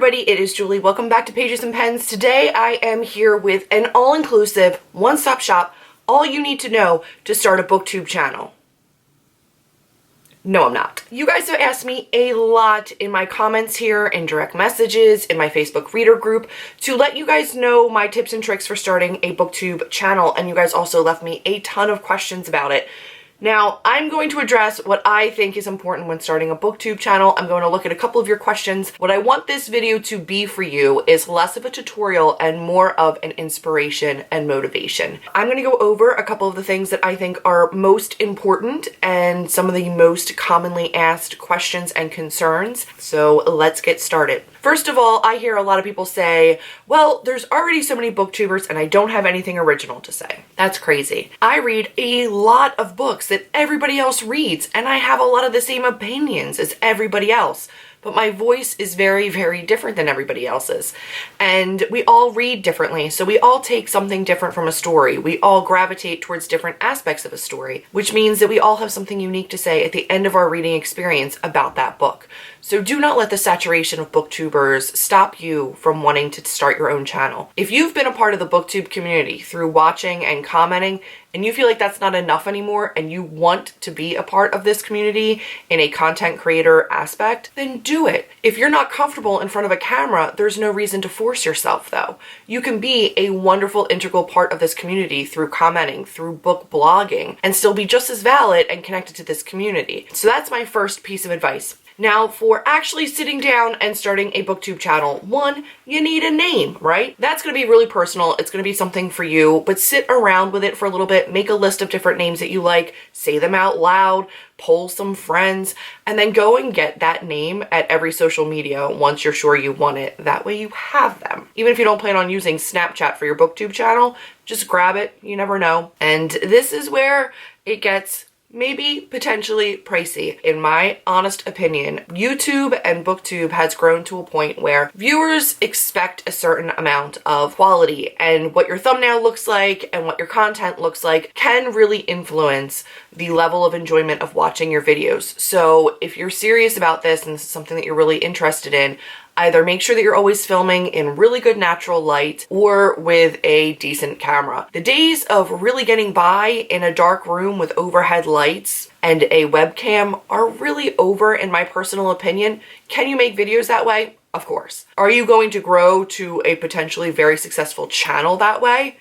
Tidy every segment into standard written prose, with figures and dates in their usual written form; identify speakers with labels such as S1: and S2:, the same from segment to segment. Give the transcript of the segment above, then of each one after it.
S1: everybody, it is Julie. Welcome back to Pages and Pens. Today I am here with an all-inclusive, one-stop shop, all you need to know to start a Booktube channel. No, I'm not. You guys have asked me a lot in my comments here, in direct messages, in my Facebook reader group, to let you guys know my tips and tricks for starting a Booktube channel, and you guys also left me a ton of questions about it. Now, I'm going to address what I think is important when starting a Booktube channel. I'm going to look at a couple of your questions. What I want this video to be for you is less of a tutorial and more of an inspiration and motivation. I'm going to go over a couple of the things that I think are most important and some of the most commonly asked questions and concerns. So let's get started. First of all, I hear a lot of people say, well, there's already so many booktubers and I don't have anything original to say. That's crazy. I read a lot of books that everybody else reads, and I have a lot of the same opinions as everybody else. But my voice is very, very different than everybody else's. And we all read differently, so we all take something different from a story. We all gravitate towards different aspects of a story, which means that we all have something unique to say at the end of our reading experience about that book. So do not let the saturation of booktubers stop you from wanting to start your own channel. If you've been a part of the Booktube community through watching and commenting, and you feel like that's not enough anymore, and you want to be a part of this community in a content creator aspect, then do it. If you're not comfortable in front of a camera, there's no reason to force yourself though. You can be a wonderful integral part of this community through commenting, through book blogging, and still be just as valid and connected to this community. So that's my first piece of advice. Now, for actually sitting down and starting a Booktube channel, one, you need a name, right? That's going to be really personal. It's going to be something for you, but sit around with it for a little bit, make a list of different names that you like, say them out loud, poll some friends, and then go and get that name at every social media once you're sure you want it. That way you have them. Even if you don't plan on using Snapchat for your Booktube channel, just grab it. You never know. And this is where it gets maybe potentially pricey. In my honest opinion, YouTube and Booktube has grown to a point where viewers expect a certain amount of quality, and what your thumbnail looks like and what your content looks like can really influence the level of enjoyment of watching your videos. So if you're serious about this and this is something that you're really interested in, either make sure that you're always filming in really good natural light or with a decent camera. The days of really getting by in a dark room with overhead lights and a webcam are really over, in my personal opinion. Can you make videos that way? Of course. Are you going to grow to a potentially very successful channel that way?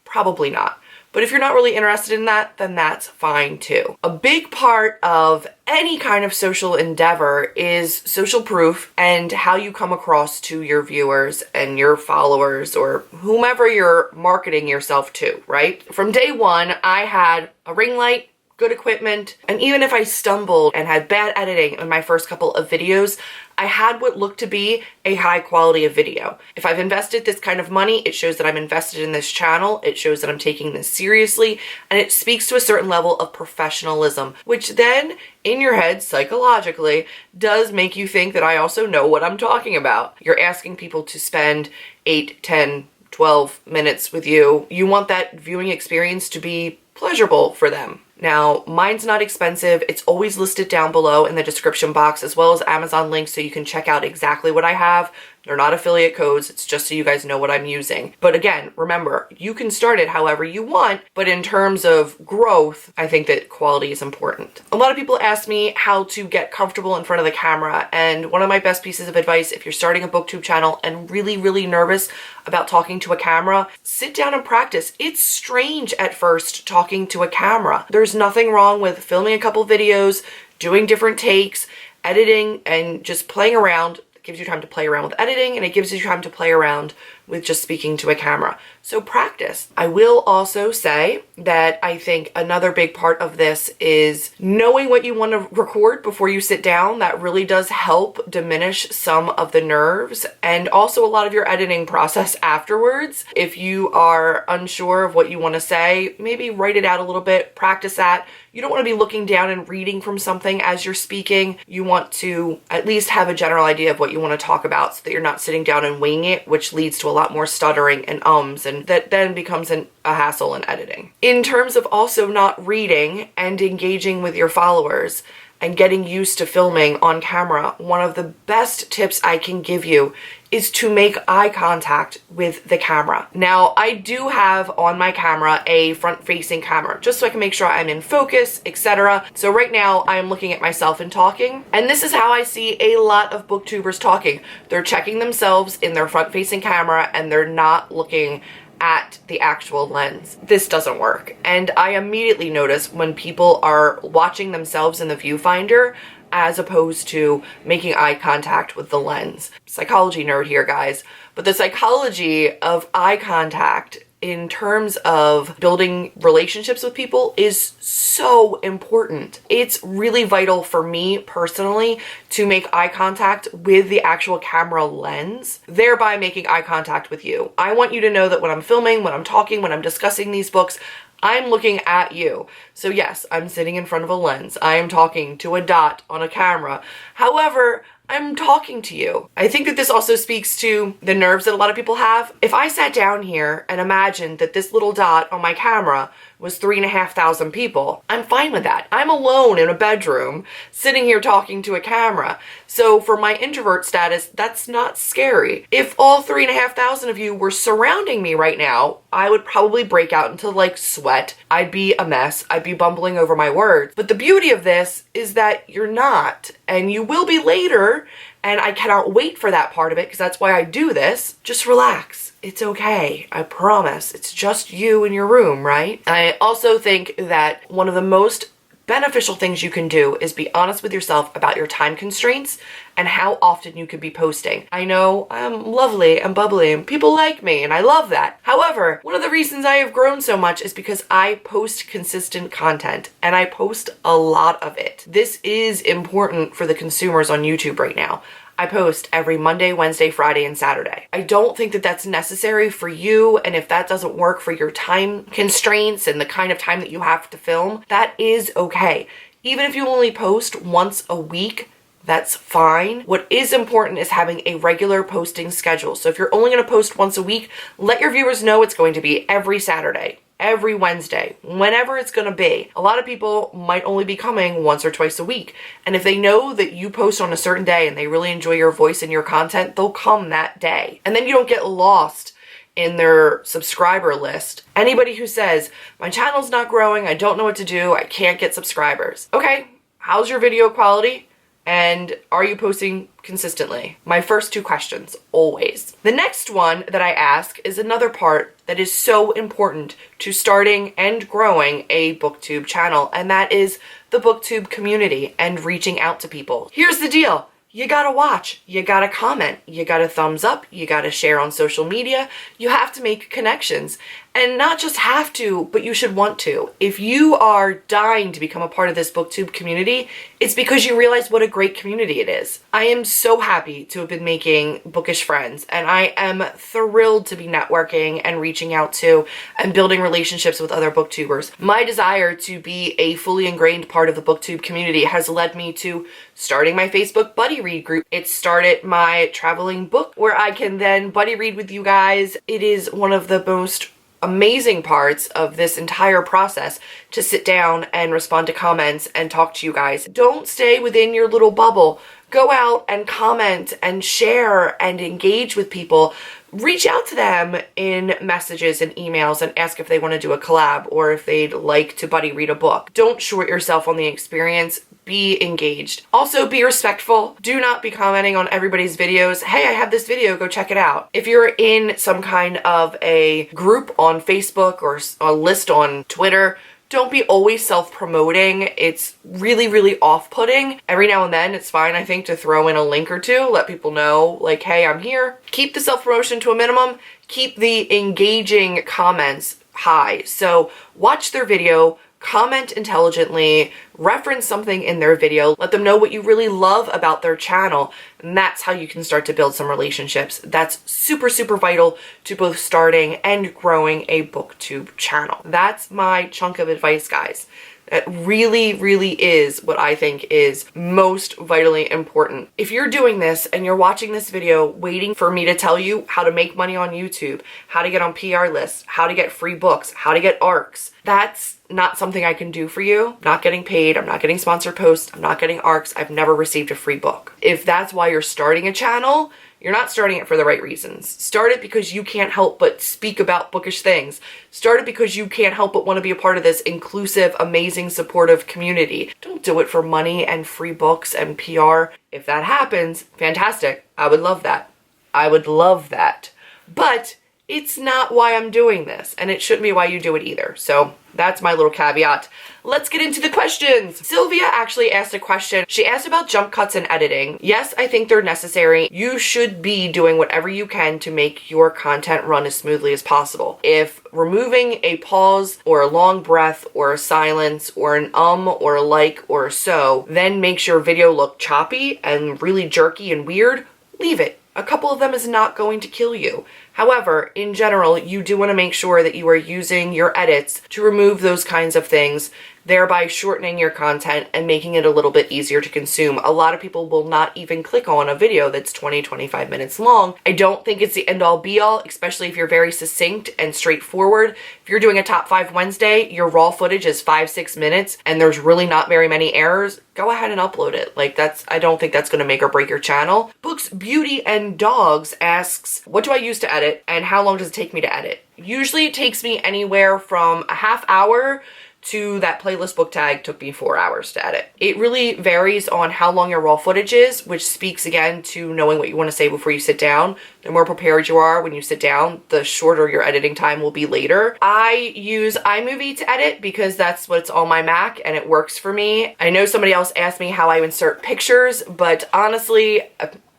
S1: Probably not. But if you're not really interested in that, then that's fine too. A big part of any kind of social endeavor is social proof and how you come across to your viewers and your followers or whomever you're marketing yourself to, right? From day one, I had a ring light, good equipment, and even if I stumbled and had bad editing in my first couple of videos, I had what looked to be a high quality of video. If I've invested this kind of money, it shows that I'm invested in this channel, it shows that I'm taking this seriously, and it speaks to a certain level of professionalism, which then, in your head, psychologically, does make you think that I also know what I'm talking about. You're asking people to spend 8, 10, 12 minutes with you. You want that viewing experience to be pleasurable for them. Now, mine's not expensive. It's always listed down below in the description box, as well as Amazon links, so you can check out exactly what I have. They're not affiliate codes. It's just so you guys know what I'm using. But again, remember, you can start it however you want, but in terms of growth, I think that quality is important. A lot of people ask me how to get comfortable in front of the camera, and one of my best pieces of advice, if you're starting a Booktube channel and really, really nervous about talking to a camera, sit down and practice. It's strange at first talking to a camera. There's nothing wrong with filming a couple videos, doing different takes, editing, and just playing around. It gives you time to play around with editing, and it gives you time to play around with just speaking to a camera. So practice. I will also say that I think another big part of this is knowing what you want to record before you sit down. That really does help diminish some of the nerves and also a lot of your editing process afterwards. If you are unsure of what you want to say, maybe write it out a little bit, practice that. You don't want to be looking down and reading from something as you're speaking. You want to at least have a general idea of what you want to talk about so that you're not sitting down and winging it, which leads to a lot more stuttering and ums, and that then becomes a hassle in editing. In terms of also not reading and engaging with your followers and getting used to filming on camera, one of the best tips I can give you is to make eye contact with the camera. Now, I do have on my camera a front-facing camera, just so I can make sure I'm in focus, etc. So right now, I am looking at myself and talking, and this is how I see a lot of booktubers talking. They're checking themselves in their front-facing camera, and they're not looking at the actual lens. This doesn't work. And I immediately notice when people are watching themselves in the viewfinder as opposed to making eye contact with the lens. Psychology nerd here, guys. But the psychology of eye contact in terms of building relationships with people is so important. It's really vital for me personally to make eye contact with the actual camera lens, thereby making eye contact with you. I want you to know that when I'm filming, when I'm talking, when I'm discussing these books, I'm looking at you. So yes, I'm sitting in front of a lens. I am talking to a dot on a camera. However, I'm talking to you. I think that this also speaks to the nerves that a lot of people have. If I sat down here and imagined that this little dot on my camera was 3,500 people, I'm fine with that. I'm alone in a bedroom sitting here talking to a camera. So for my introvert status, that's not scary. If all 3,500 of you were surrounding me right now, I would probably break out into like sweat. I'd be a mess. I'd be bumbling over my words. But the beauty of this is that you're not, and you will be later, and I cannot wait for that part of it because that's why I do this. Just relax. It's okay. I promise. It's just you in your room, right? I also think that one of the most beneficial things you can do is be honest with yourself about your time constraints and how often you could be posting. I know I'm lovely and bubbly and people like me and I love that. However, one of the reasons I have grown so much is because I post consistent content and I post a lot of it. This is important for the consumers on YouTube right now. I post every Monday, Wednesday, Friday, and Saturday. I don't think that that's necessary for you, and if that doesn't work for your time constraints and the kind of time that you have to film, that is okay. Even if you only post once a week, that's fine. What is important is having a regular posting schedule. So if you're only going to post once a week, let your viewers know it's going to be every Saturday, every Wednesday, whenever it's gonna be. A lot of people might only be coming once or twice a week. And if they know that you post on a certain day and they really enjoy your voice and your content, they'll come that day. And then you don't get lost in their subscriber list. Anybody who says, my channel's not growing, I don't know what to do, I can't get subscribers. Okay, how's your video quality? And are you posting consistently? My first two questions, always. The next one that I ask is another part that is so important to starting and growing a Booktube channel, and that is the Booktube community and reaching out to people. Here's the deal. You gotta watch, you gotta comment, you gotta thumbs up, you gotta share on social media, you have to make connections. And not just have to, but you should want to. If you are dying to become a part of this Booktube community, it's because you realize what a great community it is. I am so happy to have been making bookish friends, and I am thrilled to be networking and reaching out to and building relationships with other booktubers. My desire to be a fully ingrained part of the Booktube community has led me to starting my Facebook buddy read group. It started my traveling book where I can then buddy read with you guys. It is one of the most amazing parts of this entire process to sit down and respond to comments and talk to you guys. Don't stay within your little bubble. Go out and comment and share and engage with people. Reach out to them in messages and emails and ask if they want to do a collab or if they'd like to buddy read a book. Don't short yourself on the experience. Be engaged. Also, be respectful. Do not be commenting on everybody's videos. Hey, I have this video, go check it out. If you're in some kind of a group on Facebook or a list on Twitter, don't be always self-promoting. It's really, really off-putting. Every now and then, it's fine, I think, to throw in a link or two, let people know, like, hey, I'm here. Keep the self-promotion to a minimum. Keep the engaging comments high. So watch their video, comment intelligently, reference something in their video, let them know what you really love about their channel, and that's how you can start to build some relationships. That's super, super vital to both starting and growing a Booktube channel. That's my chunk of advice, guys. It really, really is what I think is most vitally important. If you're doing this and you're watching this video waiting for me to tell you how to make money on YouTube, how to get on PR lists, how to get free books, how to get ARCs, that's not something I can do for you. I'm not getting paid. I'm not getting sponsored posts. I'm not getting ARCs. I've never received a free book. If that's why you're starting a channel, you're not starting it for the right reasons. Start it because you can't help but speak about bookish things. Start it because you can't help but want to be a part of this inclusive, amazing, supportive community. Don't do it for money and free books and PR. If that happens, fantastic. I would love that. I would love that. But it's not why I'm doing this, and it shouldn't be why you do it either. So that's my little caveat. Let's get into the questions. Sylvia actually asked a question. She asked about jump cuts and editing. Yes, I think they're necessary. You should be doing whatever you can to make your content run as smoothly as possible. If removing a pause or a long breath or a silence or an or a like or a so then makes your video look choppy and really jerky and weird, leave it. A couple of them is not going to kill you. However, in general, you do want to make sure that you are using your edits to remove those kinds of things, thereby shortening your content and making it a little bit easier to consume. A lot of people will not even click on a video that's 20-25 minutes long. I don't think it's the end-all be-all, especially if you're very succinct and straightforward. If you're doing a top 5 Wednesday, your raw footage is 5-6 minutes and there's really not very many errors, go ahead and upload it. Like, I don't think that's going to make or break your channel. Books, Beauty, and Dogs asks, what do I use to edit and how long does it take me to edit? Usually it takes me anywhere from a half hour to that playlist book tag took me 4 hours to edit. It really varies on how long your raw footage is, which speaks again to knowing what you want to say before you sit down. The more prepared you are when you sit down, the shorter your editing time will be later. I use iMovie to edit because that's what's on my Mac and it works for me. I know somebody else asked me how I insert pictures, but honestly,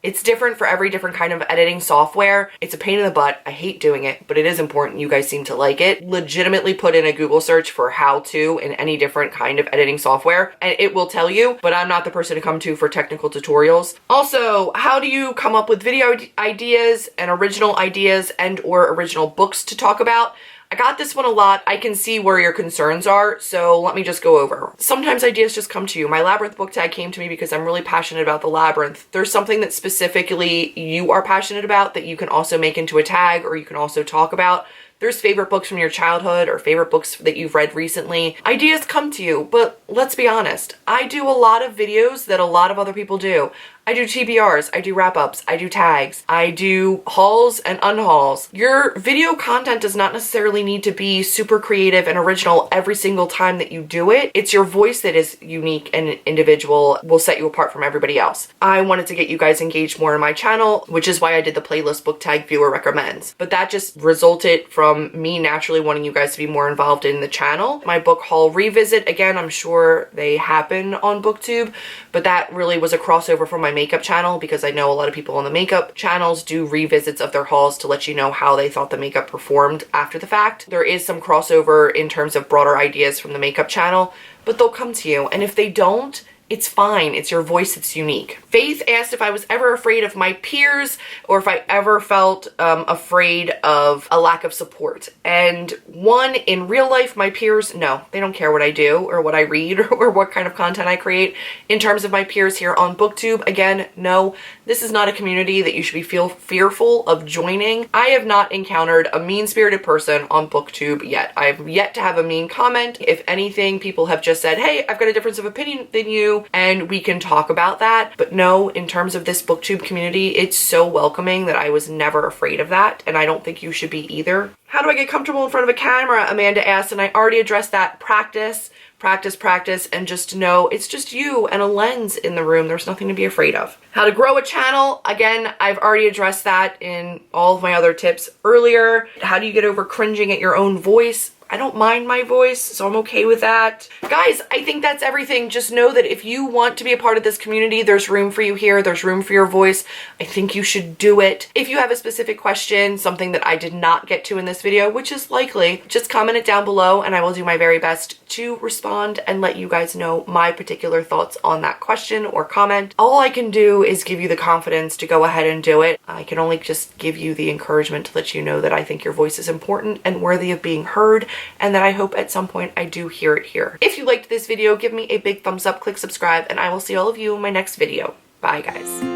S1: it's different for every different kind of editing software. It's a pain in the butt. I hate doing it, but it is important. You guys seem to like it. Legitimately put in a Google search for how to in any different kind of editing software, and it will tell you, but I'm not the person to come to for technical tutorials. Also, how do you come up with video ideas and original ideas and or original books to talk about? I got this one a lot. I can see where your concerns are, so let me just go over. Sometimes ideas just come to you. My Labyrinth book tag came to me because I'm really passionate about the Labyrinth. There's something that specifically you are passionate about that you can also make into a tag or you can also talk about. There's favorite books from your childhood or favorite books that you've read recently. Ideas come to you, but let's be honest. I do a lot of videos that a lot of other people do. I do TBRs, I do wrap-ups, I do tags, I do hauls and unhauls. Your video content does not necessarily need to be super creative and original every single time that you do it. It's your voice that is unique and individual, will set you apart from everybody else. I wanted to get you guys engaged more in my channel, which is why I did the playlist book tag viewer recommends. But that just resulted from me naturally wanting you guys to be more involved in the channel. My book haul revisit, again, I'm sure they happen on Booktube, but that really was a crossover from my makeup channel because I know a lot of people on the makeup channels do revisits of their hauls to let you know how they thought the makeup performed after the fact. There is some crossover in terms of broader ideas from the makeup channel, but they'll come to you. And if they don't, it's fine. It's your voice that's unique. Faith asked if I was ever afraid of my peers or if I ever felt afraid of a lack of support. And one, in real life, my peers, no, they don't care what I do or what I read or what kind of content I create. In terms of my peers here on Booktube, again, no, this is not a community that you should be fearful of joining. I have not encountered a mean-spirited person on Booktube yet. I've yet to have a mean comment. If anything, people have just said, hey, I've got a difference of opinion than you, and we can talk about that. But no, in terms of this Booktube community, it's so welcoming that I was never afraid of that, and I don't think you should be either. How do I get comfortable in front of a camera? Amanda asked, and I already addressed that. Practice, practice, practice, and just know it's just you and a lens in the room. There's nothing to be afraid of. How to grow a channel. Again, I've already addressed that in all of my other tips earlier. How do you get over cringing at your own voice? I don't mind my voice, so I'm okay with that. Guys, I think that's everything. Just know that if you want to be a part of this community, there's room for you here. There's room for your voice. I think you should do it. If you have a specific question, something that I did not get to in this video, which is likely, just comment it down below and I will do my very best to respond and let you guys know my particular thoughts on that question or comment. All I can do is give you the confidence to go ahead and do it. I can only just give you the encouragement to let you know that I think your voice is important and worthy of being heard, and that I hope at some point I do hear it here. If you liked this video, give me a big thumbs up, click subscribe, and I will see all of you in my next video. Bye, guys.